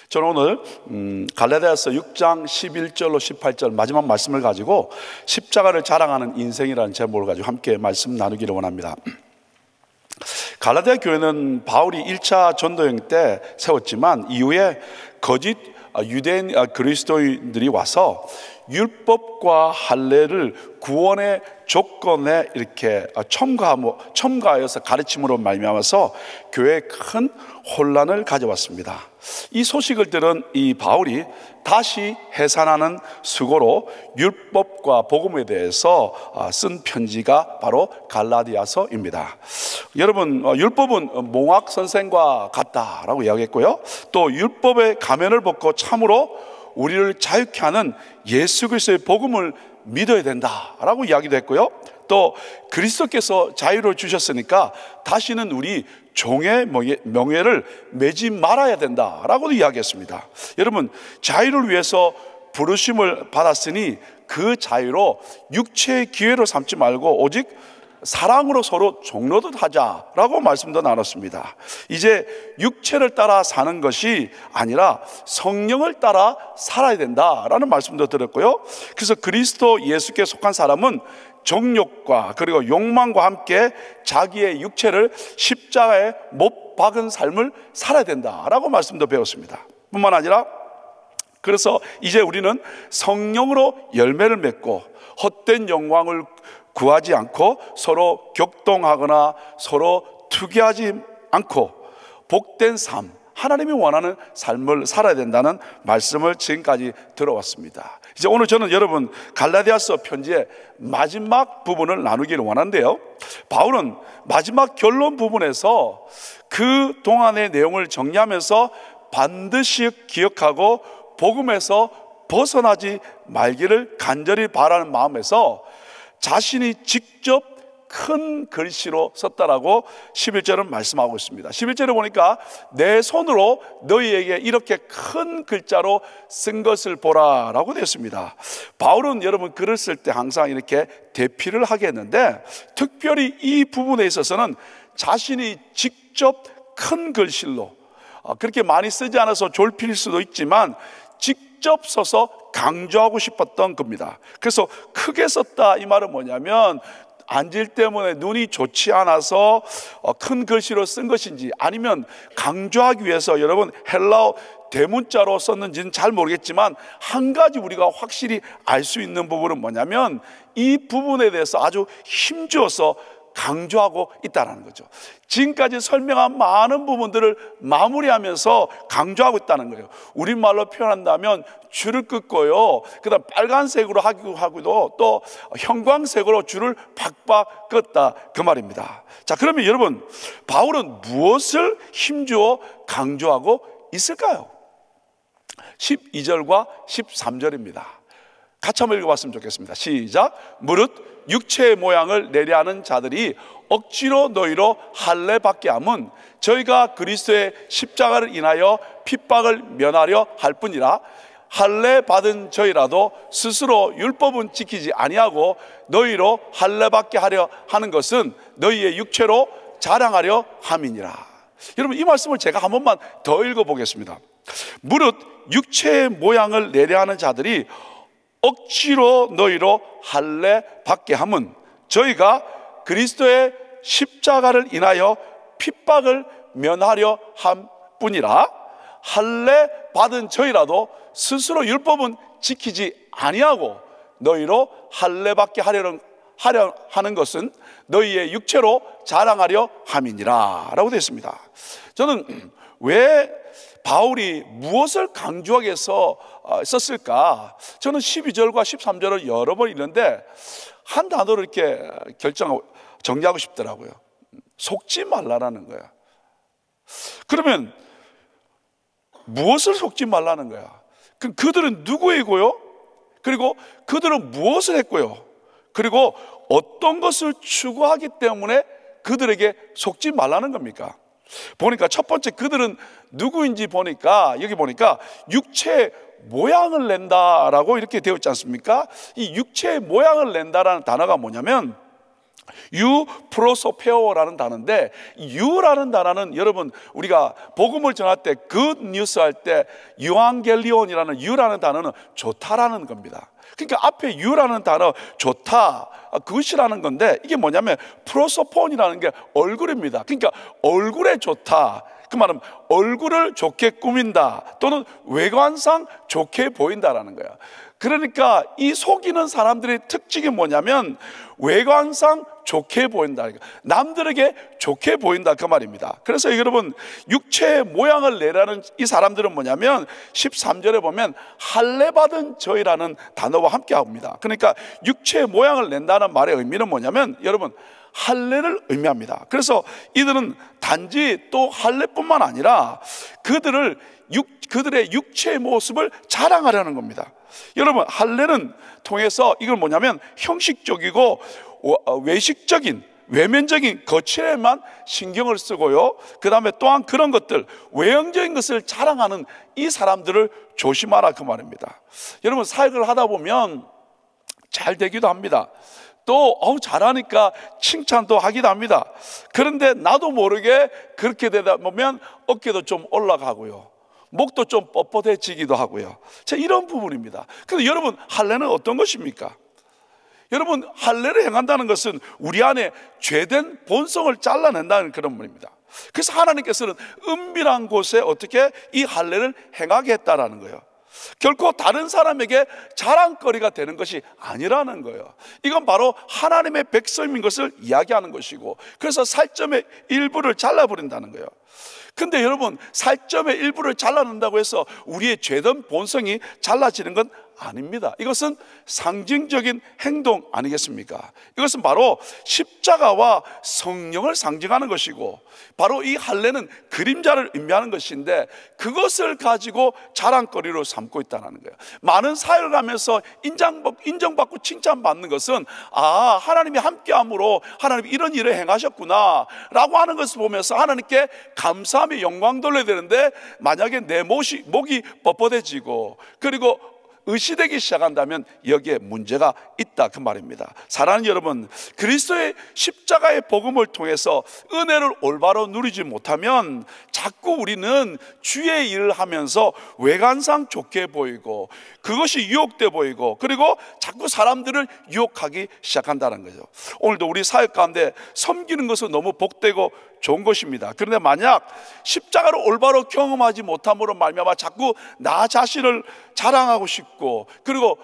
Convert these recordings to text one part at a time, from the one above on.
저는 오늘 갈라디아서 6장 11절로 18절 마지막 말씀을 가지고 십자가를 자랑하는 인생이라는 제목을 가지고 함께 말씀 나누기를 원합니다. 갈라디아 교회는 바울이 1차 전도여행 때 세웠지만 이후에 거짓 유대인 그리스도인들이 와서 율법과 할례를 구원의 조건에 이렇게 첨가하여서 가르침으로 말미암아서 교회에 큰 혼란을 가져왔습니다. 이 소식을 들은 이 바울이 다시 해산하는 수고로 율법과 복음에 대해서 쓴 편지가 바로 갈라디아서입니다. 여러분, 율법은 몽학 선생과 같다라고 이야기했고요, 또 율법의 가면을 벗고 참으로 우리를 자유케 하는 예수 그리스도의 복음을 믿어야 된다라고 이야기도 했고요, 또 그리스도께서 자유를 주셨으니까 다시는 우리 종의 명예를 매지 말아야 된다라고도 이야기했습니다. 여러분, 자유를 위해서 부르심을 받았으니 그 자유로 육체의 기회로 삼지 말고 오직 사랑으로 서로 종로듯 하자라고 말씀도 나눴습니다. 이제 육체를 따라 사는 것이 아니라 성령을 따라 살아야 된다라는 말씀도 드렸고요, 그래서 그리스도 예수께 속한 사람은 정욕과 그리고 욕망과 함께 자기의 육체를 십자가에 못 박은 삶을 살아야 된다라고 말씀도 배웠습니다. 뿐만 아니라 그래서 이제 우리는 성령으로 열매를 맺고 헛된 영광을 구하지 않고 서로 격동하거나 서로 투기하지 않고 복된 삶, 하나님이 원하는 삶을 살아야 된다는 말씀을 지금까지 들어왔습니다. 이제 오늘 저는 여러분 갈라디아서 편지의 마지막 부분을 나누기를 원하는데요, 바울은 마지막 결론 부분에서 그 동안의 내용을 정리하면서 반드시 기억하고 복음에서 벗어나지 말기를 간절히 바라는 마음에서 자신이 직접 큰 글씨로 썼다라고 11절은 말씀하고 있습니다. 11절에 보니까 내 손으로 너희에게 이렇게 큰 글자로 쓴 것을 보라 라고 되어 있습니다. 바울은 여러분 글을 쓸 때 항상 이렇게 대피를 하게 했는데, 특별히 이 부분에 있어서는 자신이 직접 큰 글씨로, 그렇게 많이 쓰지 않아서 졸필 수도 있지만 직접 써서 강조하고 싶었던 겁니다. 그래서 크게 썼다 이 말은 뭐냐면, 안질 때문에 눈이 좋지 않아서 큰 글씨로 쓴 것인지, 아니면 강조하기 위해서 여러분 헬라어 대문자로 썼는지는 잘 모르겠지만, 한 가지 우리가 확실히 알 수 있는 부분은 뭐냐면 이 부분에 대해서 아주 힘주어서 강조하고 있다는 거죠. 지금까지 설명한 많은 부분들을 마무리하면서 강조하고 있다는 거예요. 우리말로 표현한다면 줄을 긋고요, 그 다음 빨간색으로 하기도 또 형광색으로 줄을 팍팍 긋다, 그 말입니다. 자, 그러면 여러분 바울은 무엇을 힘주어 강조하고 있을까요? 12절과 13절입니다. 같이 한번 읽어봤으면 좋겠습니다. 시작. 무릇 육체의 모양을 내려하는 자들이 억지로 너희로 할례 받게 함은 저희가 그리스도의 십자가를 인하여 핍박을 면하려 할 뿐이라, 할례 받은 저희라도 스스로 율법은 지키지 아니하고 너희로 할례 받게 하려 하는 것은 너희의 육체로 자랑하려 함이니라. 여러분, 이 말씀을 제가 한 번만 더 읽어보겠습니다. 무릇 육체의 모양을 내려하는 자들이 억지로 너희로 할례 받게 함은 저희가 그리스도의 십자가를 인하여 핍박을 면하려 함 뿐이라, 할례 받은 저희라도 스스로 율법은 지키지 아니하고 너희로 할례 받게 하려 하는 것은 너희의 육체로 자랑하려 함이니라 라고 되어 있습니다. 저는 왜 바울이 무엇을 강조하기 위해서 썼을까? 저는 12절과 13절을 여러 번 읽는데 한 단어로 이렇게 정리하고 싶더라고요. 속지 말라라는 거야. 그러면 무엇을 속지 말라는 거야? 그들은 누구이고요? 그리고 그들은 무엇을 했고요? 그리고 어떤 것을 추구하기 때문에 그들에게 속지 말라는 겁니까? 보니까 첫 번째 그들은 누구인지 보니까, 여기 보니까 육체의 모양을 낸다라고 이렇게 되어 있지 않습니까? 이 육체의 모양을 낸다라는 단어가 뭐냐면 유프로소페오라는 단어인데, 유라는 단어는 여러분 우리가 복음을 전할 때 굿 뉴스 할 때 유앙겔리온이라는 유라는 단어는 좋다라는 겁니다. 그러니까 앞에 유라는 단어 좋다, 그것이라는 건데, 이게 뭐냐면 프로소폰이라는 게 얼굴입니다. 그러니까 얼굴에 좋다, 그 말은 얼굴을 좋게 꾸민다 또는 외관상 좋게 보인다라는 거야. 그러니까 이 속이는 사람들의 특징이 뭐냐면 외관상 좋게 보인다, 남들에게 좋게 보인다, 그 말입니다. 그래서 여러분 육체의 모양을 내라는 이 사람들은 뭐냐면 13절에 보면 할례받은 저희라는 단어와 함께 합니다. 그러니까 육체의 모양을 낸다는 말의 의미는 뭐냐면 여러분 할례를 의미합니다. 그래서 이들은 단지 또 할례뿐만 아니라 그들의 육체의 모습을 자랑하려는 겁니다. 여러분 할례는 통해서 이걸 뭐냐면 형식적이고 외식적인 외면적인 거칠에만 신경을 쓰고요, 그 다음에 또한 그런 것들 외형적인 것을 자랑하는 이 사람들을 조심하라, 그 말입니다. 여러분 사역을 하다 보면 잘 되기도 합니다. 또 잘하니까 칭찬도 하기도 합니다. 그런데 나도 모르게 그렇게 되다 보면 어깨도 좀 올라가고요, 목도 좀 뻣뻣해지기도 하고요. 이런 부분입니다. 그런데 여러분 할례는 어떤 것입니까? 여러분 할례를 행한다는 것은 우리 안에 죄된 본성을 잘라낸다는 그런 말입니다. 그래서 하나님께서는 은밀한 곳에 어떻게 이 할례를 행하게 했다라는 거예요. 결코 다른 사람에게 자랑거리가 되는 것이 아니라는 거예요. 이건 바로 하나님의 백성인 것을 이야기하는 것이고, 그래서 살점의 일부를 잘라버린다는 거예요. 근데 여러분 살점의 일부를 잘라낸다고 해서 우리의 죄된 본성이 잘라지는 건 아닙니다. 이것은 상징적인 행동 아니겠습니까? 이것은 바로 십자가와 성령을 상징하는 것이고, 바로 이 할례는 그림자를 의미하는 것인데 그것을 가지고 자랑거리로 삼고 있다는 거예요. 많은 사역을 하면서 인정받고 칭찬받는 것은 하나님이 함께함으로 하나님이 이런 일을 행하셨구나 라고 하는 것을 보면서 하나님께 감사함의 영광 돌려야 되는데, 만약에 내 목이 뻣뻣해지고 그리고 의시되기 시작한다면 여기에 문제가 있다, 그 말입니다. 사랑하는 여러분, 그리스도의 십자가의 복음을 통해서 은혜를 올바로 누리지 못하면 자꾸 우리는 주의 일을 하면서 외관상 좋게 보이고 그것이 유혹돼 보이고, 그리고 자꾸 사람들을 유혹하기 시작한다는 거죠. 오늘도 우리 사역 가운데 섬기는 것은 너무 복되고 좋은 것입니다. 그런데 만약 십자가를 올바로 경험하지 못함으로 말미암아 자꾸 나 자신을 자랑하고 싶고, 그리고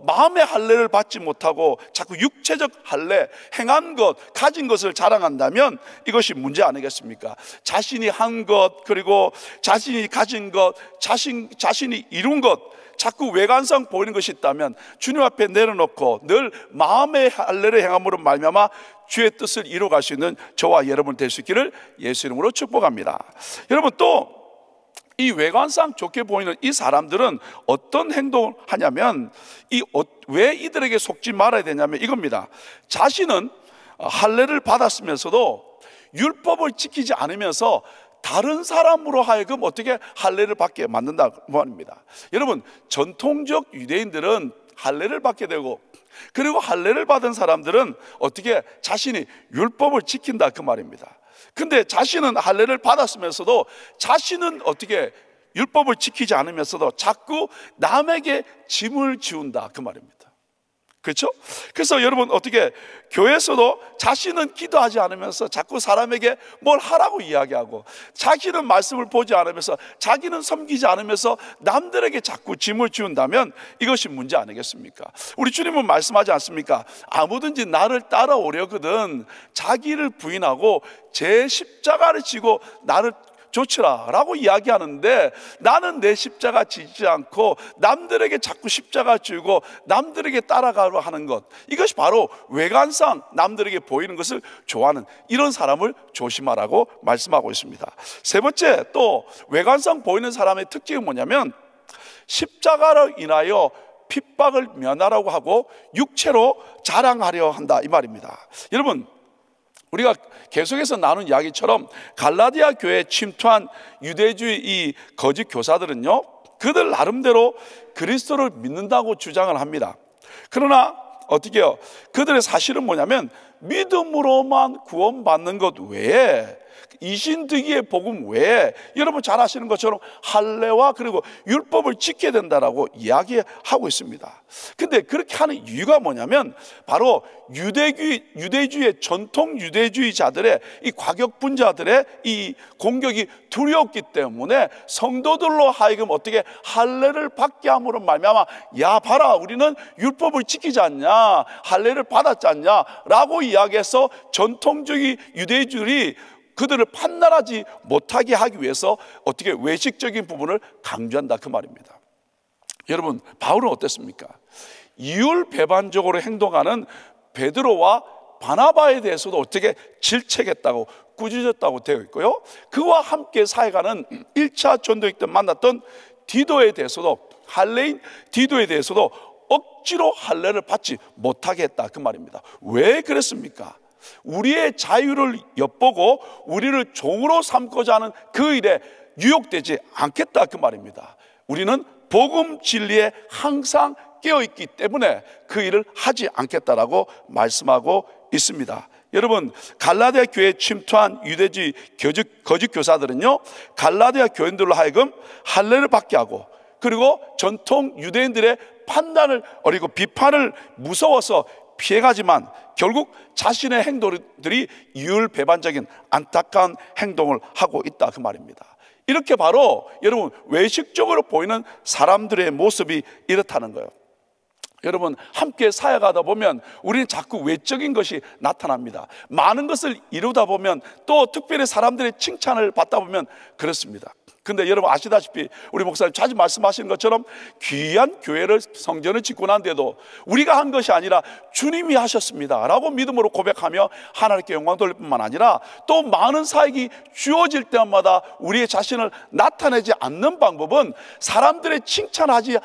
마음의 할례를 받지 못하고 자꾸 육체적 할례, 행한 것, 가진 것을 자랑한다면 이것이 문제 아니겠습니까? 자신이 한 것, 그리고 자신이 가진 것, 자신이 이룬 것, 자꾸 외관상 보이는 것이 있다면 주님 앞에 내려놓고 늘 마음의 할례를 행함으로 말미암아 주의 뜻을 이루어갈 수 있는 저와 여러분 될 수 있기를 예수 이름으로 축복합니다. 여러분, 또 이 외관상 좋게 보이는 이 사람들은 어떤 행동을 하냐면, 왜 이들에게 속지 말아야 되냐면 이겁니다. 자신은 할례를 받았으면서도 율법을 지키지 않으면서 다른 사람으로 하여금 어떻게 할례를 받게 만든다고 합니다. 여러분, 전통적 유대인들은 할례를 받게 되고, 그리고 할례를 받은 사람들은 어떻게 자신이 율법을 지킨다, 그 말입니다. 근데 자신은 할례를 받았으면서도 자신은 어떻게 율법을 지키지 않으면서도 자꾸 남에게 짐을 지운다, 그 말입니다. 그렇죠? 그래서 여러분 어떻게 교회에서도 자신은 기도하지 않으면서 자꾸 사람에게 뭘 하라고 이야기하고, 자기는 말씀을 보지 않으면서 자기는 섬기지 않으면서 남들에게 자꾸 짐을 지운다면 이것이 문제 아니겠습니까? 우리 주님은 말씀하지 않습니까? 아무든지 나를 따라오려거든 자기를 부인하고 제 십자가를 지고 나를 좇으라 라고 이야기하는데, 나는 내 십자가 지지 않고 남들에게 자꾸 십자가 지고 남들에게 따라가려 하는 것, 이것이 바로 외관상 남들에게 보이는 것을 좋아하는 이런 사람을 조심하라고 말씀하고 있습니다. 세 번째, 또 외관상 보이는 사람의 특징은 뭐냐면 십자가로 인하여 핍박을 면하라고 하고 육체로 자랑하려 한다, 이 말입니다. 여러분, 우리가 계속해서 나눈 이야기처럼 갈라디아 교회에 침투한 유대주의 이 거짓 교사들은요, 그들 나름대로 그리스도를 믿는다고 주장을 합니다. 그러나 어떻게 해요? 그들의 사실은 뭐냐면 믿음으로만 구원받는 것 외에, 이신득이의 복음 외에 여러분 잘 아시는 것처럼 할례와 그리고 율법을 지켜야 된다라고 이야기하고 있습니다. 근데 그렇게 하는 이유가 뭐냐면 바로 유대주의 전통 유대주의자들의 이 과격분자들의 이 공격이 두려웠기 때문에 성도들로 하여금 어떻게 할례를 받게 함으로 말미암아, 야 봐라, 우리는 율법을 지키지 않냐, 할례를 받았지 않냐 라고 이야기해서 전통주의 유대주의들이 그들을 판단하지 못하게 하기 위해서 어떻게 외식적인 부분을 강조한다, 그 말입니다. 여러분, 바울은 어땠습니까? 이율배반적으로 행동하는 베드로와 바나바에 대해서도 어떻게 질책했다고, 꾸짖었다고 되어 있고요, 그와 함께 사역하는 1차 전도회 때 만났던 디도에 대해서도, 할례인 디도에 대해서도 억지로 할례를 받지 못하게 했다, 그 말입니다. 왜 그랬습니까? 우리의 자유를 엿보고 우리를 종으로 삼고자 하는 그 일에 유혹되지 않겠다, 그 말입니다. 우리는 복음 진리에 항상 깨어있기 때문에 그 일을 하지 않겠다라고 말씀하고 있습니다. 여러분, 갈라디아 교회에 침투한 유대주의 거짓 교사들은요, 갈라디아 교인들로 하여금 할례를 받게 하고, 그리고 전통 유대인들의 판단을 어리고 비판을 무서워서 피해가지만 결국 자신의 행동들이 이율배반적인 안타까운 행동을 하고 있다, 그 말입니다. 이렇게 바로 여러분 외식적으로 보이는 사람들의 모습이 이렇다는 거예요. 여러분, 함께 사역하다 보면 우리는 자꾸 외적인 것이 나타납니다. 많은 것을 이루다 보면, 또 특별히 사람들의 칭찬을 받다 보면 그렇습니다. 근데 여러분 아시다시피 우리 목사님 자주 말씀하시는 것처럼 귀한 교회를, 성전을 짓고 난데도 우리가 한 것이 아니라 주님이 하셨습니다 라고 믿음으로 고백하며 하나님께 영광 돌릴 뿐만 아니라, 또 많은 사역이 주어질 때마다 우리의 자신을 나타내지 않는 방법은 사람들의 칭찬하지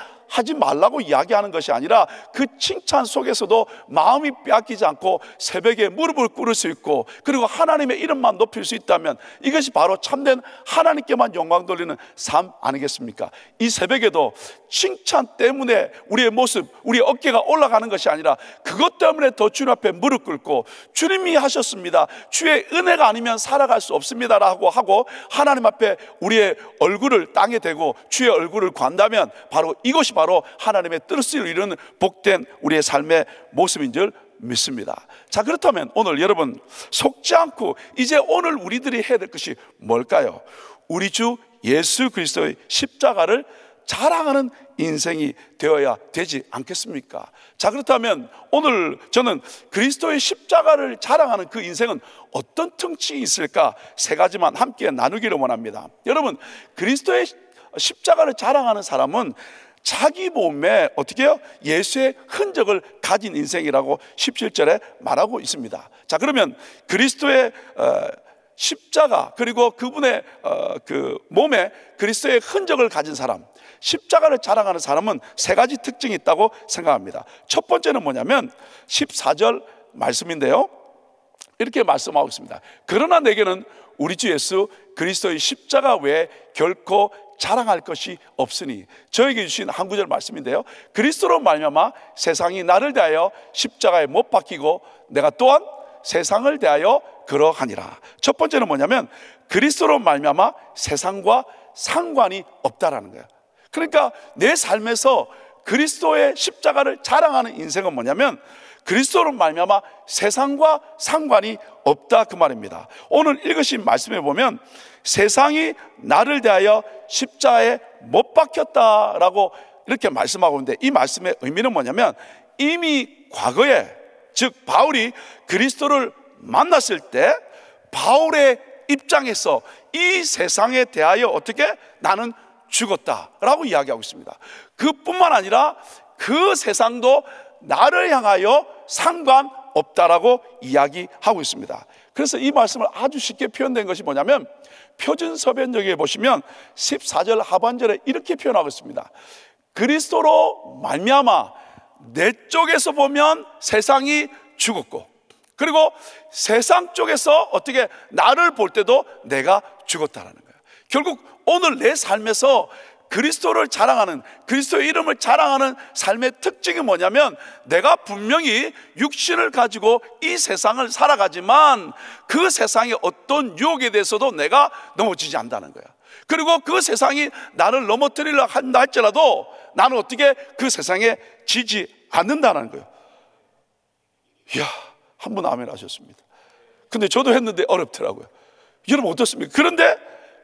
말라고 이야기하는 것이 아니라, 그 칭찬 속에서도 마음이 빼앗기지 않고 새벽에 무릎을 꿇을 수 있고, 그리고 하나님의 이름만 높일 수 있다면 이것이 바로 참된 하나님께만 영광 돌리는 삶 아니겠습니까? 이 새벽에도 칭찬 때문에 우리의 모습, 우리의 어깨가 올라가는 것이 아니라 그것 때문에 더 주님 앞에 무릎 꿇고 주님이 하셨습니다, 주의 은혜가 아니면 살아갈 수 없습니다 라고 하고 하나님 앞에 우리의 얼굴을 땅에 대고 주의 얼굴을 관다면 바로 이것이 바로 하나님의 뜻을 이루는 복된 우리의 삶의 모습인 줄 믿습니다. 자, 그렇다면 오늘 여러분 속지 않고 이제 오늘 우리들이 해야 될 것이 뭘까요? 우리 주 예수 그리스도의 십자가를 자랑하는 인생이 되어야 되지 않겠습니까? 자, 그렇다면 오늘 저는 그리스도의 십자가를 자랑하는 그 인생은 어떤 특징이 있을까? 세 가지만 함께 나누기를 원합니다. 여러분, 그리스도의 십자가를 자랑하는 사람은 자기 몸에 어떻게 해요? 예수의 흔적을 가진 인생이라고 17절에 말하고 있습니다. 자, 그러면 그리스도의 십자가, 그리고 그분의 그 몸에 그리스도의 흔적을 가진 사람, 십자가를 자랑하는 사람은 세 가지 특징이 있다고 생각합니다. 첫 번째는 뭐냐면 14절 말씀인데요, 이렇게 말씀하고 있습니다. 그러나 내게는 우리 주 예수 그리스도의 십자가 외에 결코 자랑할 것이 없으니, 저에게 주신 한 구절 말씀인데요, 그리스도로 말미암아 세상이 나를 대하여 십자가에 못 박히고 내가 또한 세상을 대하여 그러하니라. 첫 번째는 뭐냐면 그리스도로 말미암아 세상과 상관이 없다라는 거예요. 그러니까 내 삶에서 그리스도의 십자가를 자랑하는 인생은 뭐냐면 그리스도로 말미암아 세상과 상관이 없다, 그 말입니다. 오늘 읽으신 말씀에 보면 세상이 나를 대하여 십자가에 못 박혔다라고 이렇게 말씀하고 있는데, 이 말씀의 의미는 뭐냐면 이미 과거에, 즉 바울이 그리스도를 만났을 때 바울의 입장에서 이 세상에 대하여 어떻게 나는 죽었다라고 이야기하고 있습니다. 그뿐만 아니라 그 세상도 나를 향하여 상관없다라고 이야기하고 있습니다. 그래서 이 말씀을 아주 쉽게 표현된 것이 뭐냐면 표준서변역에 보시면 14절 하반절에 이렇게 표현하고 있습니다. 그리스도로 말미암아 내 쪽에서 보면 세상이 죽었고, 그리고 세상 쪽에서 어떻게 나를 볼 때도 내가 죽었다라는 거예요. 결국 오늘 내 삶에서 그리스도를 자랑하는, 그리스도의 이름을 자랑하는 삶의 특징이 뭐냐면, 내가 분명히 육신을 가지고 이 세상을 살아가지만 그 세상의 어떤 유혹에 대해서도 내가 넘어지지 않는다는 거야. 그리고 그 세상이 나를 넘어뜨리려 한다 할지라도 나는 어떻게 그 세상에 지지 않는다는 거예요. 이야, 한 분 아멘 하셨습니다. 근데 저도 했는데 어렵더라고요. 여러분 어떻습니까? 그런데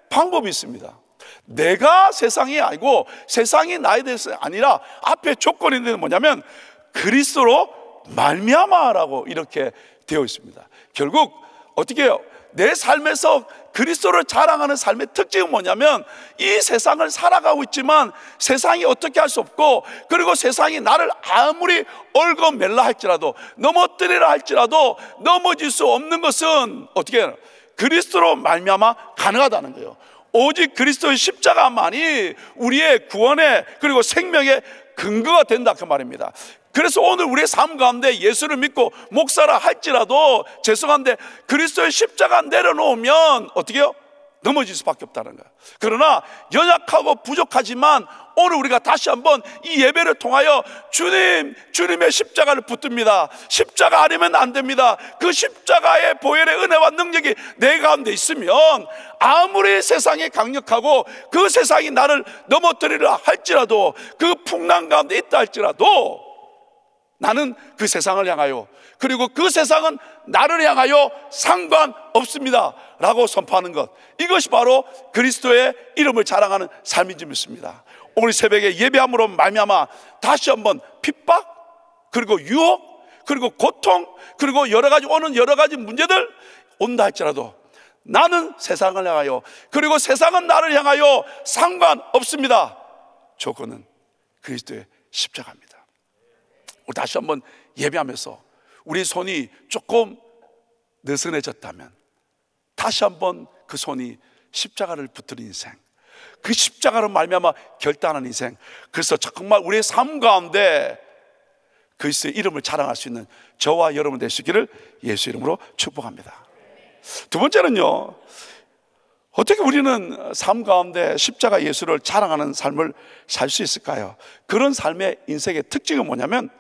방법이 있습니다. 내가 세상이 아니고 세상이 나에 대해서 아니라 앞에 조건이 있는 게 뭐냐면 그리스도로 말미암아라고 이렇게 되어 있습니다. 결국 어떻게 해요? 내 삶에서 그리스도를 자랑하는 삶의 특징은 뭐냐면, 이 세상을 살아가고 있지만 세상이 어떻게 할 수 없고, 그리고 세상이 나를 아무리 얽어맬라 할지라도, 넘어뜨리라 할지라도 넘어질 수 없는 것은 어떻게 해요? 그리스도로 말미암아 가능하다는 거예요. 오직 그리스도의 십자가만이 우리의 구원의, 그리고 생명의 근거가 된다 그 말입니다. 그래서 오늘 우리의 삶 가운데 예수를 믿고 목사라 할지라도 죄송한데 그리스도의 십자가 내려놓으면 어떻게 해요? 넘어질 수밖에 없다는 거예요. 그러나 연약하고 부족하지만 오늘 우리가 다시 한번 이 예배를 통하여 주님의 십자가를 붙듭니다. 십자가 아니면 안 됩니다. 그 십자가의 보혈의 은혜와 능력이 내 가운데 있으면 아무리 세상이 강력하고 그 세상이 나를 넘어뜨리려 할지라도, 그 풍랑 가운데 있다 할지라도 나는 그 세상을 향하여, 그리고 그 세상은 나를 향하여 상관없습니다 라고 선포하는 것, 이것이 바로 그리스도의 이름을 자랑하는 삶인 줄 믿습니다. 오늘 새벽에 예배함으로 말미암아 다시 한번 핍박, 그리고 유혹, 그리고 고통, 그리고 오는 여러 가지 문제들 온다 할지라도 나는 세상을 향하여, 그리고 세상은 나를 향하여 상관없습니다. 조건은 그리스도의 십자가입니다. 우리 다시 한번 예배하면서 우리 손이 조금 느슨해졌다면 다시 한번 그 손이 십자가를 붙드는 인생, 그 십자가로 말미암아 결단하는 인생, 그래서 정말 우리의 삶 가운데 그리스도의 이름을 자랑할 수 있는 저와 여러분 되시기를 예수 이름으로 축복합니다. 두 번째는요, 어떻게 우리는 삶 가운데 십자가 예수를 자랑하는 삶을 살 수 있을까요? 그런 삶의 인생의 특징은 뭐냐면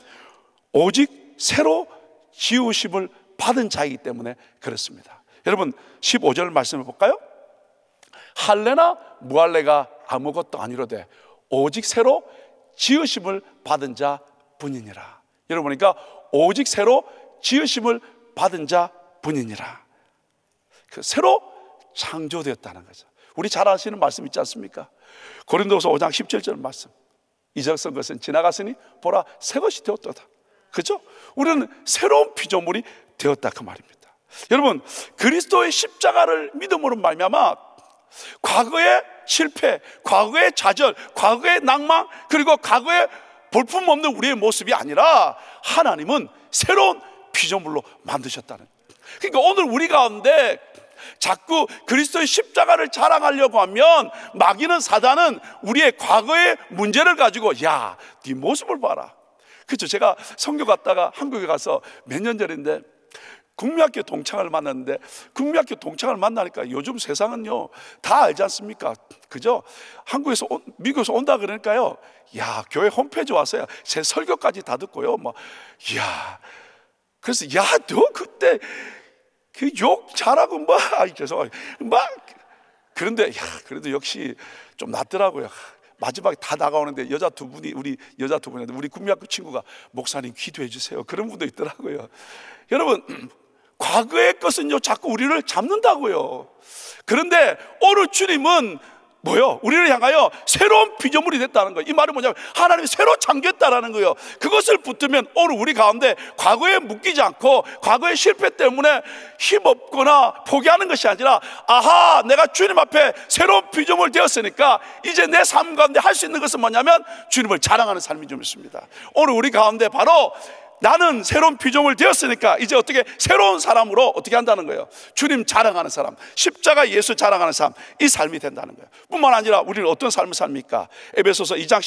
오직 새로 지으심을 받은 자이기 때문에 그렇습니다. 여러분 15절 말씀해 볼까요? 할례나 무할례가 아무것도 아니로되 오직 새로 지으심을 받은 자뿐이니라. 여러분 보니까 오직 새로 지으심을 받은 자뿐이니라. 그 새로 창조되었다는 거죠. 우리 잘 아시는 말씀 있지 않습니까? 고린도서 5장 17절 말씀, 이적선 것은 지나갔으니 보라 새 것이 되었도다. 그죠? 우리는 새로운 피조물이 되었다 그 말입니다. 여러분 그리스도의 십자가를 믿음으로 말미암아 과거의 실패, 과거의 좌절, 과거의 낭망, 그리고 과거의 볼품없는 우리의 모습이 아니라 하나님은 새로운 피조물로 만드셨다는 거예요. 그러니까 오늘 우리 가운데 자꾸 그리스도의 십자가를 자랑하려고 하면 마귀는, 사단은 우리의 과거의 문제를 가지고 야, 네 모습을 봐라. 그렇죠. 제가 선교 갔다가 한국에 가서 몇 년 전인데 국민학교 동창을 만났는데, 국민학교 동창을 만나니까 요즘 세상은요 다 알지 않습니까? 그죠? 한국에서 미국에서 온다 그러니까요, 야, 교회 홈페이지 와서야 제 설교까지 다 듣고요, 막 야, 그래서 야, 너 그때 그 욕 잘하고 뭐, 죄송해요, 막 그런데 야, 그래도 역시 좀 낫더라고요. 마지막에 다 나가오는데 우리 여자 두 분인데 우리 국민학교 친구가 목사님 기도해 주세요, 그런 분도 있더라고요. 여러분 과거의 것은요 자꾸 우리를 잡는다고요. 그런데 오늘 주님은 뭐요? 우리를 향하여 새로운 피조물이 됐다는 거예요. 이 말은 뭐냐면 하나님이 새로 창조했다라는 거예요. 그것을 붙들면 오늘 우리 가운데 과거에 묶이지 않고 과거의 실패 때문에 힘없거나 포기하는 것이 아니라, 아하, 내가 주님 앞에 새로운 피조물 되었으니까 이제 내 삶 가운데 할 수 있는 것은 뭐냐면 주님을 자랑하는 삶이 좀 있습니다. 오늘 우리 가운데 바로 나는 새로운 피조물 되었으니까 이제 어떻게 새로운 사람으로 어떻게 한다는 거예요? 주님 자랑하는 사람, 십자가 예수 자랑하는 사람, 이 삶이 된다는 거예요. 뿐만 아니라 우리는 어떤 삶을 삽니까? 에베소서 2장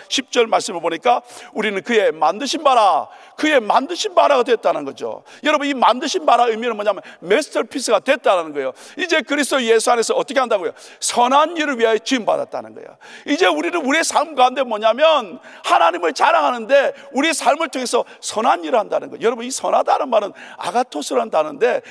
10절 말씀을 보니까 우리는 그의 만드신 바라, 그의 만드신 바라가 됐다는 거죠. 여러분, 이 만드신 바라 의미는 뭐냐면 마스터피스가 됐다는 거예요. 이제 그리스도 예수 안에서 어떻게 한다고요? 선한 일을 위하여 지음받았다는 거예요. 이제 우리는 우리의 삶 가운데 뭐냐면 하나님을 자랑하는데 우리의 삶을 통해서 선한 일을 한다는 거예요. 여러분, 이 선하다는 말은 아가토스라는 단어인데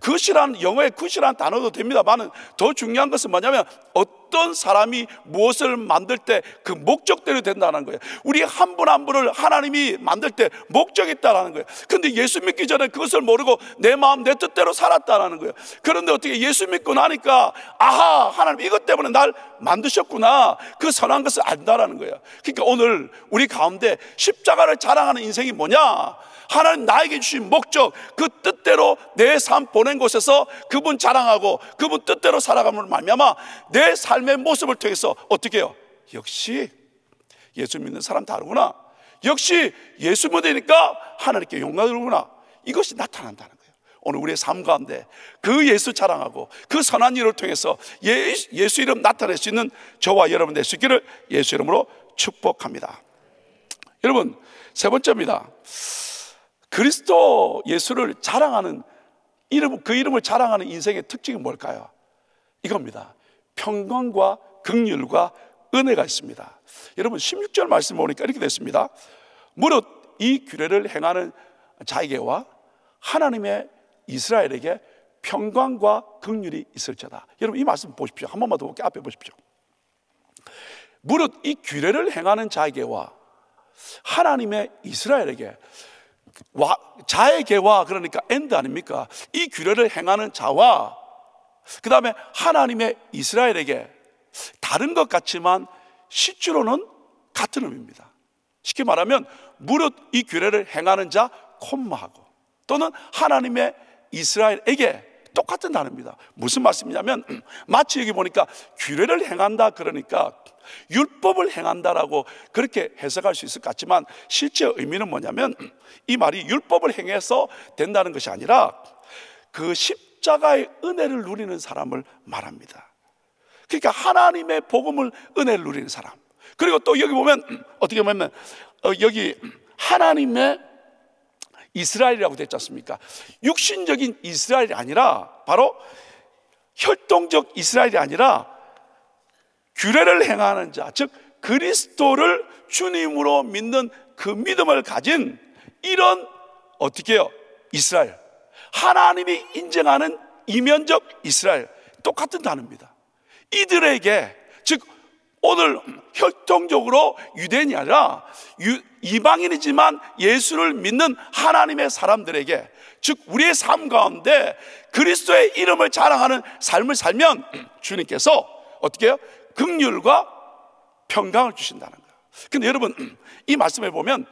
굿이라는, 영어의 굿이라는 단어도 됩니다만 더 중요한 것은 뭐냐면 어떤 사람이 무엇을 만들 때 그 목적대로 된다는 거예요. 우리 한 분 한 분을 하나님이 만들 때 목적이 있다는 거예요. 그런데 예수 믿기 전에 그것을 모르고 내 마음 내 뜻대로 살았다는 거예요. 그런데 어떻게 예수 믿고 나니까 아하, 하나님 이것 때문에 날 만드셨구나, 그 선한 것을 안다라는 거예요. 그러니까 오늘 우리 가운데 십자가를 자랑하는 인생이 뭐냐? 하나님 나에게 주신 목적, 그 뜻대로 내 삶 보낸 곳에서 그분 자랑하고 그분 뜻대로 살아감을 말미암아 내 삶의 모습을 통해서 어떻게 해요? 역시 예수 믿는 사람 다르구나, 역시 예수 믿으니까 하나님께 용납하는구나, 이것이 나타난다는 거예요. 오늘 우리의 삶 가운데 그 예수 자랑하고 그 선한 일을 통해서 예수 이름 나타낼 수 있는 저와 여러분 될 수 있기를 예수 이름으로 축복합니다. 여러분, 세 번째입니다. 그리스도 예수를 자랑하는 이름, 그 이름을 자랑하는 인생의 특징이 뭘까요? 이겁니다. 평강과 긍휼과 은혜가 있습니다. 여러분, 16절 말씀 보니까 이렇게 됐습니다. 무릇 이 규례를 행하는 자에게와 하나님의 이스라엘에게 평강과 긍휼이 있을지어다. 여러분, 이 말씀 보십시오. 한 번만 더 볼게요. 앞에 보십시오. 무릇 이 규례를 행하는 자에게와 하나님의 이스라엘에게, 자에게와, 그러니까 엔드 아닙니까? 이 규례를 행하는 자와 그 다음에 하나님의 이스라엘에게, 다른 것 같지만 실제로는 같은 의미입니다. 쉽게 말하면 무릇 이 규례를 행하는 자 콤마하고 또는 하나님의 이스라엘에게 똑같은 단어입니다. 무슨 말씀이냐면 마치 여기 보니까 규례를 행한다 그러니까 율법을 행한다라고 그렇게 해석할 수 있을 것 같지만 실제 의미는 뭐냐면 이 말이 율법을 행해서 된다는 것이 아니라 그 십자가의 은혜를 누리는 사람을 말합니다. 그러니까 하나님의 복음을, 은혜를 누리는 사람. 그리고 또 여기 보면 어떻게 보면 여기 하나님의 이스라엘이라고 됐지 않습니까? 육신적인 이스라엘이 아니라, 바로 혈통적 이스라엘이 아니라 규례를 행하는 자, 즉 그리스도를 주님으로 믿는 그 믿음을 가진 이런 어떻게 해요? 이스라엘, 하나님이 인정하는 이면적 이스라엘, 똑같은 단어입니다. 이들에게, 즉 오늘 혈통적으로 유대인이 아니라 이방인이지만 예수를 믿는 하나님의 사람들에게, 즉 우리의 삶 가운데 그리스도의 이름을 자랑하는 삶을 살면 주님께서 어떻게 해요? 긍휼과 평강을 주신다는 거예요. 근데 여러분, 이 말씀에 보면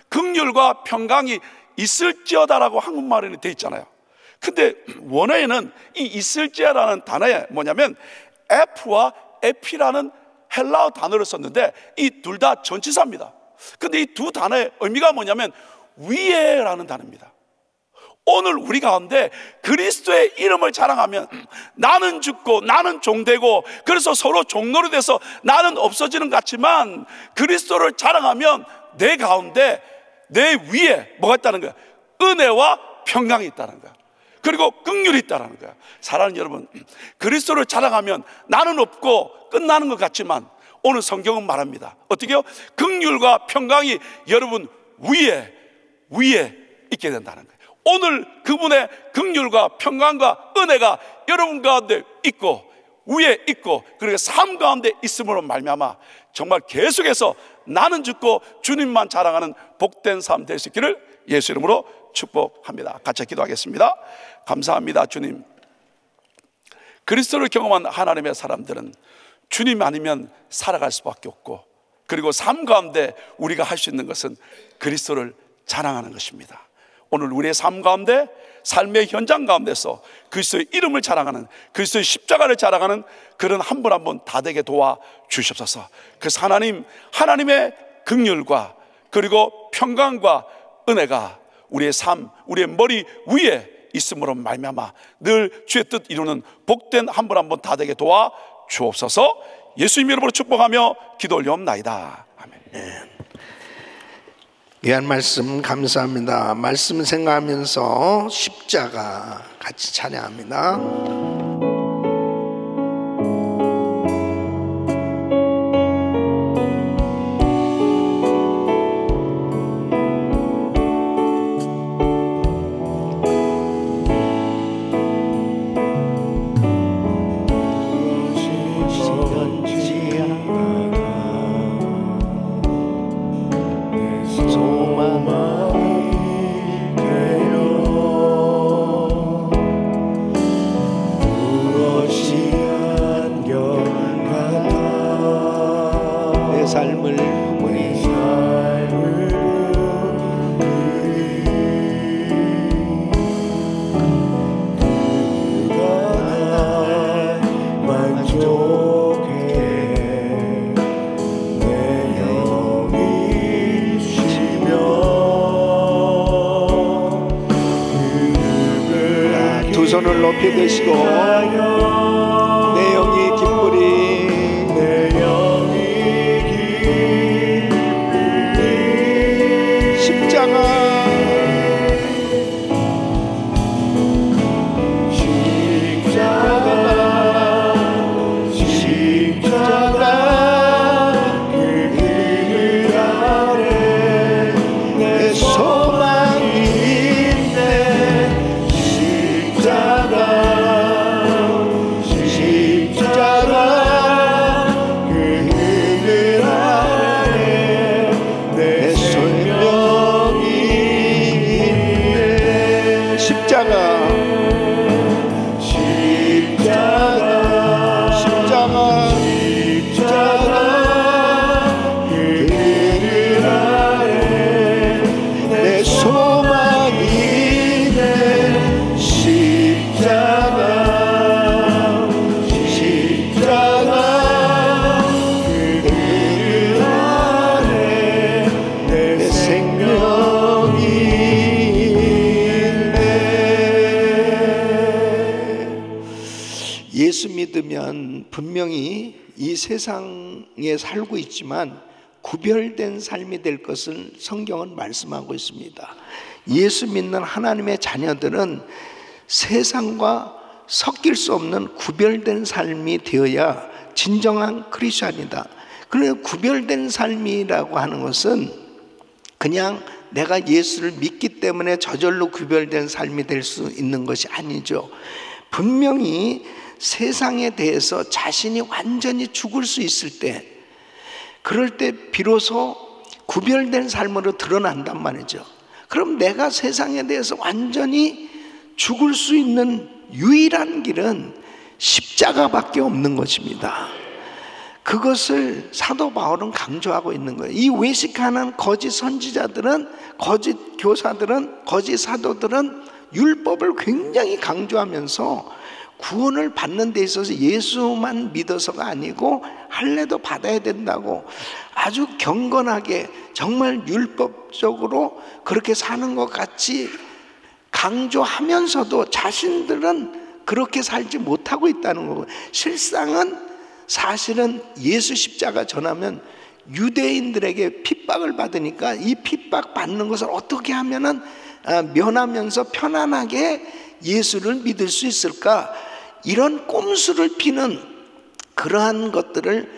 긍휼과 평강이 있을지어다라고 한국말에는 되어 있잖아요. 근데 원어에는 이 있을지어라는 단어에 뭐냐면 F와 에피라는 헬라어 단어를 썼는데 이 둘 다 전치사입니다. 근데 이 두 단어의 의미가 뭐냐면 위에라는 단어입니다. 오늘 우리 가운데 그리스도의 이름을 자랑하면 나는 죽고 나는 종되고 그래서 서로 종노릇 돼서 나는 없어지는 것 같지만 그리스도를 자랑하면 내 가운데, 내 위에 뭐가 있다는 거야? 은혜와 평강이 있다는 거야. 그리고 긍휼이 있다는 거야. 사랑하는 여러분, 그리스도를 자랑하면 나는 없고 끝나는 것 같지만 오늘 성경은 말합니다. 어떻게요? 긍휼과 평강이 여러분 위에 있게 된다는 거예요. 오늘 그분의 긍휼과 평강과 은혜가 여러분 가운데 있고 위에 있고 그리고 삶 가운데 있음으로 말미암아 정말 계속해서 나는 죽고 주님만 자랑하는 복된 삶 될 수 있기를 예수 이름으로 축복합니다. 같이 기도하겠습니다. 감사합니다. 주님, 그리스도를 경험한 하나님의 사람들은 주님 아니면 살아갈 수밖에 없고, 그리고 삶 가운데 우리가 할 수 있는 것은 그리스도를 자랑하는 것입니다. 오늘 우리의 삶 가운데, 삶의 현장 가운데서 그리스도의 이름을 자랑하는, 그리스도의 십자가를 자랑하는 그런 한 분 한 분 다 되게 도와 주시옵소서. 그래서 하나님의 긍휼과 그리고 평강과 은혜가 우리의 삶, 우리의 머리 위에 있음으로 말미암아 늘 주의 뜻 이루는 복된 한 분 한 분 다 되게 도와 주옵소서. 예수님 이름으로 축복하며 기도 올려옵나이다. 아멘. 귀한 말씀 감사합니다. 말씀 생각하면서 십자가 같이 찬양합니다. 두 손을 높이 드시고 내 영이 기쁘리 십자가 예수 믿으면 분명히 이 세상에 살고 있지만 구별된 삶이 될 것을 성경은 말씀하고 있습니다. 예수 믿는 하나님의 자녀들은 세상과 섞일 수 없는 구별된 삶이 되어야 진정한 크리스찬이다. 그런데 구별된 삶이라고 하는 것은 그냥 내가 예수를 믿기 때문에 저절로 구별된 삶이 될 수 있는 것이 아니죠. 분명히 세상에 대해서 자신이 완전히 죽을 수 있을 때, 그럴 때 비로소 구별된 삶으로 드러난단 말이죠. 그럼 내가 세상에 대해서 완전히 죽을 수 있는 유일한 길은 십자가밖에 없는 것입니다. 그것을 사도 바울은 강조하고 있는 거예요. 이 외식하는 거짓 선지자들은, 거짓 교사들은, 거짓 사도들은 율법을 굉장히 강조하면서 구원을 받는 데 있어서 예수만 믿어서가 아니고 할례도 받아야 된다고 아주 경건하게 정말 율법적으로 그렇게 사는 것 같이 강조하면서도 자신들은 그렇게 살지 못하고 있다는 거고, 실상은 사실은 예수 십자가 전하면 유대인들에게 핍박을 받으니까 이 핍박 받는 것을 어떻게 하면은 면하면서 편안하게 예수를 믿을 수 있을까, 이런 꼼수를 피는 그러한 것들을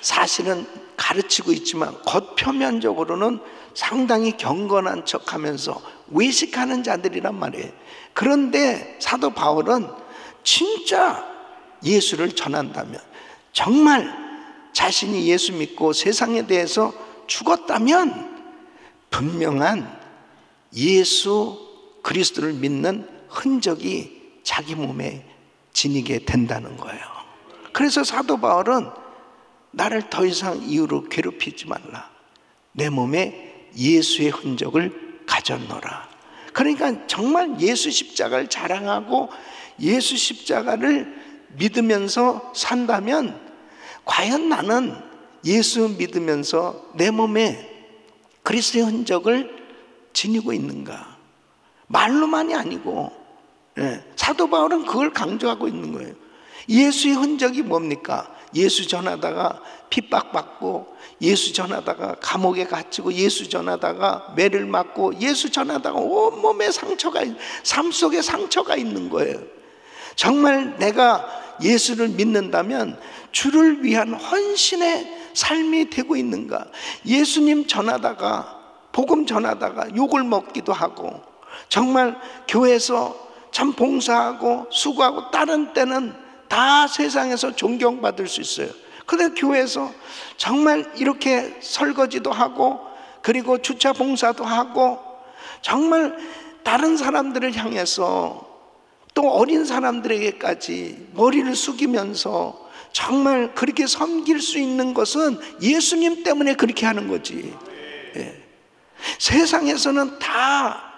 사실은 가르치고 있지만 겉표면적으로는 상당히 경건한 척하면서 외식하는 자들이란 말이에요. 그런데 사도 바울은 진짜 예수를 전한다면, 정말 자신이 예수 믿고 세상에 대해서 죽었다면 분명한 예수 그리스도를 믿는 흔적이 자기 몸에 지니게 된다는 거예요. 그래서 사도 바울은 나를 더 이상 이유로 괴롭히지 말라, 내 몸에 예수의 흔적을 가졌노라. 그러니까 정말 예수 십자가를 자랑하고 예수 십자가를 믿으면서 산다면, 과연 나는 예수 믿으면서 내 몸에 그리스도의 흔적을 지니고 있는가? 말로만이 아니고, 사도 바울은 그걸 강조하고 있는 거예요. 예수의 흔적이 뭡니까? 예수 전하다가 핍박받고, 예수 전하다가 감옥에 갇히고, 예수 전하다가 매를 맞고, 예수 전하다가 온몸에 상처가, 삶 속에 상처가 있는 거예요. 정말 내가 예수를 믿는다면 주를 위한 헌신의 삶이 되고 있는가? 예수님 전하다가, 복음 전하다가 욕을 먹기도 하고, 정말 교회에서 참 봉사하고 수고하고, 다른 때는 다 세상에서 존경받을 수 있어요. 그런데 교회에서 정말 이렇게 설거지도 하고, 그리고 주차 봉사도 하고, 정말 다른 사람들을 향해서 또 어린 사람들에게까지 머리를 숙이면서 정말 그렇게 섬길 수 있는 것은 예수님 때문에 그렇게 하는 거지. 세상에서는 다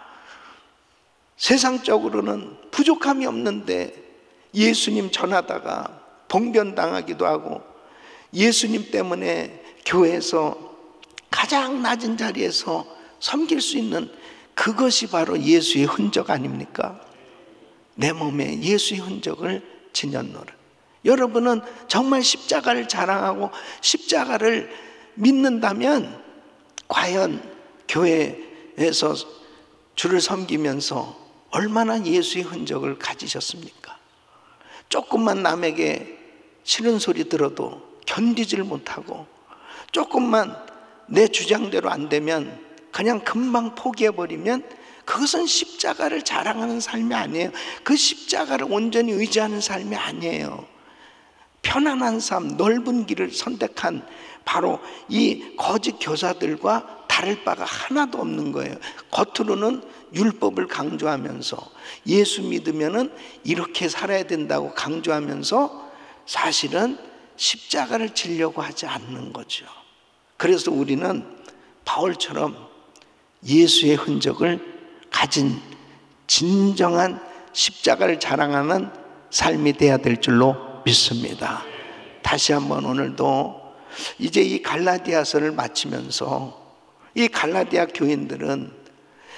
세상적으로는 부족함이 없는데 예수님 전하다가 봉변당하기도 하고, 예수님 때문에 교회에서 가장 낮은 자리에서 섬길 수 있는 그것이 바로 예수의 흔적 아닙니까? 내 몸에 예수의 흔적을 지녔노라. 여러분은 정말 십자가를 자랑하고 십자가를 믿는다면 과연 교회에서 주를 섬기면서 얼마나 예수의 흔적을 가지셨습니까? 조금만 남에게 싫은 소리 들어도 견디질 못하고, 조금만 내 주장대로 안 되면 그냥 금방 포기해버리면 그것은 십자가를 자랑하는 삶이 아니에요. 그 십자가를 온전히 의지하는 삶이 아니에요. 편안한 삶, 넓은 길을 선택한 바로 이 거짓 교사들과 다를 바가 하나도 없는 거예요. 겉으로는 율법을 강조하면서 예수 믿으면은 이렇게 살아야 된다고 강조하면서 사실은 십자가를 지려고 하지 않는 거죠. 그래서 우리는 바울처럼 예수의 흔적을 가진 진정한 십자가를 자랑하는 삶이 돼야 될 줄로 믿습니다. 다시 한번 오늘도 이제 이 갈라디아서를 마치면서 이 갈라디아 교인들은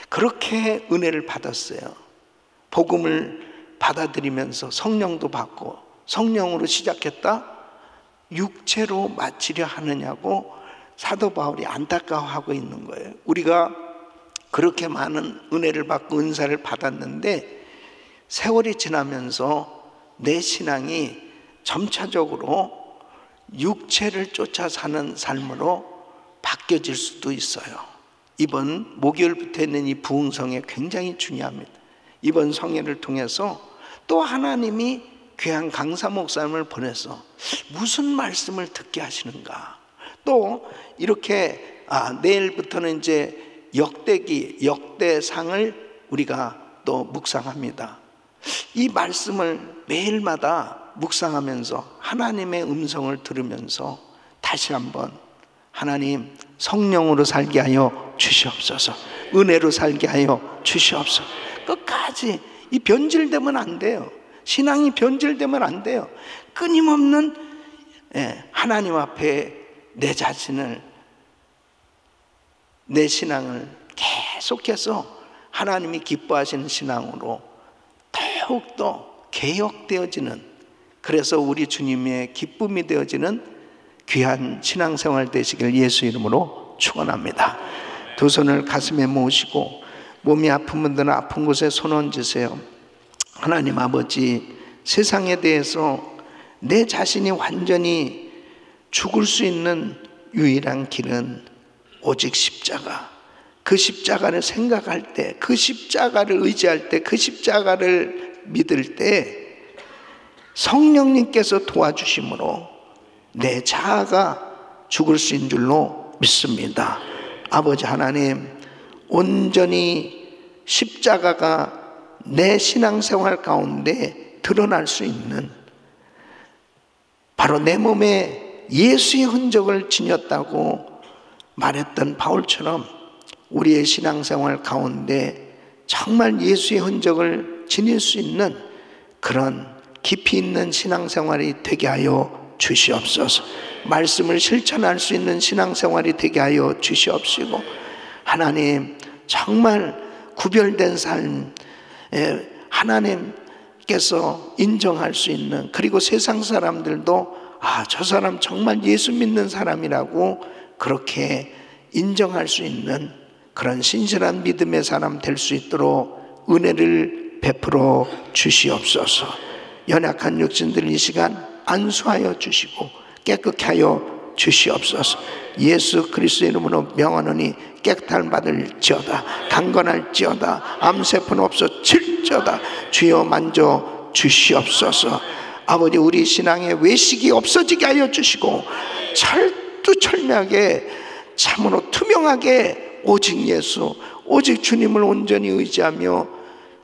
그렇게 은혜를 받았어요. 복음을 받아들이면서 성령도 받고, 성령으로 시작했다 육체로 마치려 하느냐고 사도 바울이 안타까워하고 있는 거예요. 우리가 그렇게 많은 은혜를 받고 은사를 받았는데 세월이 지나면서 내 신앙이 점차적으로 육체를 쫓아 사는 삶으로 바뀌어질 수도 있어요. 이번 목요일부터 있는 이 부흥성회 굉장히 중요합니다. 이번 성회를 통해서 또 하나님이 귀한 강사 목사님을 보내서 무슨 말씀을 듣게 하시는가, 또 이렇게 내일부터는 이제 역대상을 우리가 또 묵상합니다. 이 말씀을 매일마다 묵상하면서 하나님의 음성을 들으면서 다시 한번 하나님 성령으로 살게 하여 주시옵소서, 은혜로 살게 하여 주시옵소서. 끝까지 이 변질되면 안 돼요. 신앙이 변질되면 안 돼요. 끊임없는 하나님 앞에 내 자신을, 내 신앙을 계속해서 하나님이 기뻐하시는 신앙으로 더욱더 개혁되어지는, 그래서 우리 주님의 기쁨이 되어지는 귀한 신앙생활 되시길 예수 이름으로 축원합니다. 두 손을 가슴에 모으시고 몸이 아픈 분들은 아픈 곳에 손 얹으세요. 하나님 아버지, 세상에 대해서 내 자신이 완전히 죽을 수 있는 유일한 길은 오직 십자가. 그 십자가를 생각할 때, 그 십자가를 의지할 때, 그 십자가를 믿을 때 성령님께서 도와주심으로 내 자아가 죽을 수 있는 줄로 믿습니다. 아버지 하나님, 온전히 십자가가 내 신앙생활 가운데 드러날 수 있는, 바로 내 몸에 예수의 흔적을 지녔다고 말했던 바울처럼 우리의 신앙생활 가운데 정말 예수의 흔적을 지닐 수 있는 그런 깊이 있는 신앙생활이 되게 하여 주시옵소서. 말씀을 실천할 수 있는 신앙생활이 되게 하여 주시옵시고, 하나님 정말 구별된 삶, 하나님께서 인정할 수 있는, 그리고 세상 사람들도 저 사람 정말 예수 믿는 사람이라고 그렇게 인정할 수 있는 그런 신실한 믿음의 사람 될 수 있도록 은혜를 베풀어 주시옵소서. 연약한 육신들 이 시간 안수하여 주시고 깨끗게 하여 주시옵소서. 예수 그리스도의 이름으로 명하노니 깨끗함을 받을지어다, 강건할지어다, 암세포는 없어질지어다. 주여 만져 주시옵소서. 아버지, 우리 신앙의 외식이 없어지게 하여 주시고 철두철미하게 참으로 투명하게 오직 예수, 오직 주님을 온전히 의지하며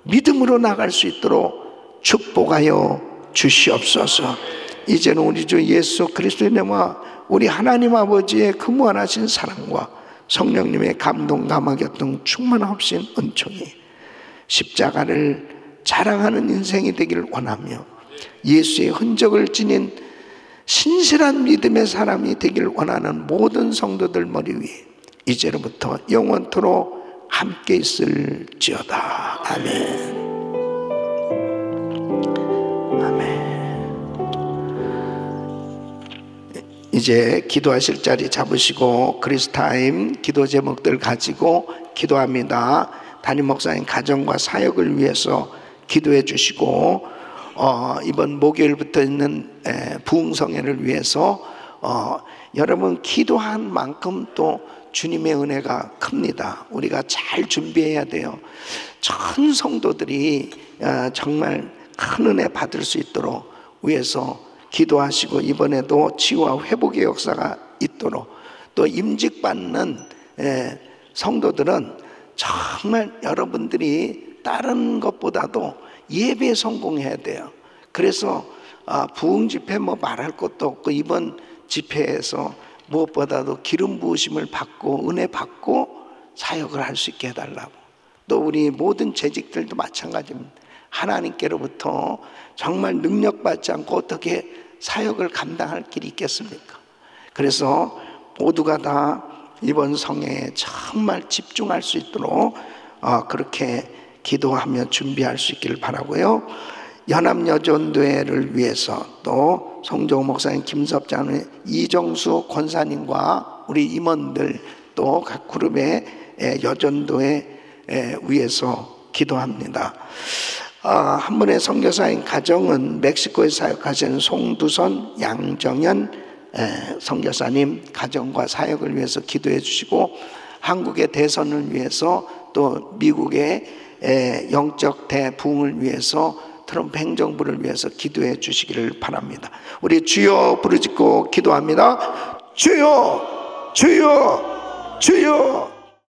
믿음으로 나갈 수 있도록 축복하여 주시옵소서. 이제는 우리 주 예수 그리스도의 이름과 우리 하나님 아버지의 그 무한하신 사랑과 성령님의 감동 감화 교통 충만하신 은총이 십자가를 자랑하는 인생이 되기를 원하며 예수의 흔적을 지닌 신실한 믿음의 사람이 되기를 원하는 모든 성도들 머리 위에 이제로부터 영원토록 함께 있을지어다. 아멘. 아멘. 이제 기도하실 자리 잡으시고 크리스타임 기도 제목들 가지고 기도합니다. 담임 목사님 가정과 사역을 위해서 기도해 주시고, 이번 목요일부터 있는 부흥성회를 위해서 여러분 기도한 만큼 또 주님의 은혜가 큽니다. 우리가 잘 준비해야 돼요. 전 성도들이 정말 큰 은혜 받을 수 있도록 위해서 기도하시고, 이번에도 치유와 회복의 역사가 있도록, 또 임직받는 성도들은 정말 여러분들이 다른 것보다도 예배에 성공해야 돼요. 그래서 부흥 집회 뭐 말할 것도 없고, 이번 집회에서 무엇보다도 기름 부으심을 받고 은혜 받고 사역을 할 수 있게 해달라고. 또 우리 모든 재직들도 마찬가지입니다. 하나님께로부터 정말 능력받지 않고 어떻게 사역을 감당할 길이 있겠습니까? 그래서 모두가 다 이번 성회에 정말 집중할 수 있도록 그렇게 기도하며 준비할 수 있기를 바라고요. 연합여전도회를 위해서 또 성종호 목사님, 김섭장님, 이정수 권사님과 우리 임원들 또 각 그룹의 여전도회 위해서 기도합니다. 한 분의 선교사인 가정은 멕시코에 사역하시는 송두선, 양정현 선교사님 가정과 사역을 위해서 기도해 주시고, 한국의 대선을 위해서 또 미국의 영적 대부흥을 위해서 트럼프 행정부를 위해서 기도해 주시기를 바랍니다. 우리 주여 부르짖고 기도합니다. 주여, 주여, 주여.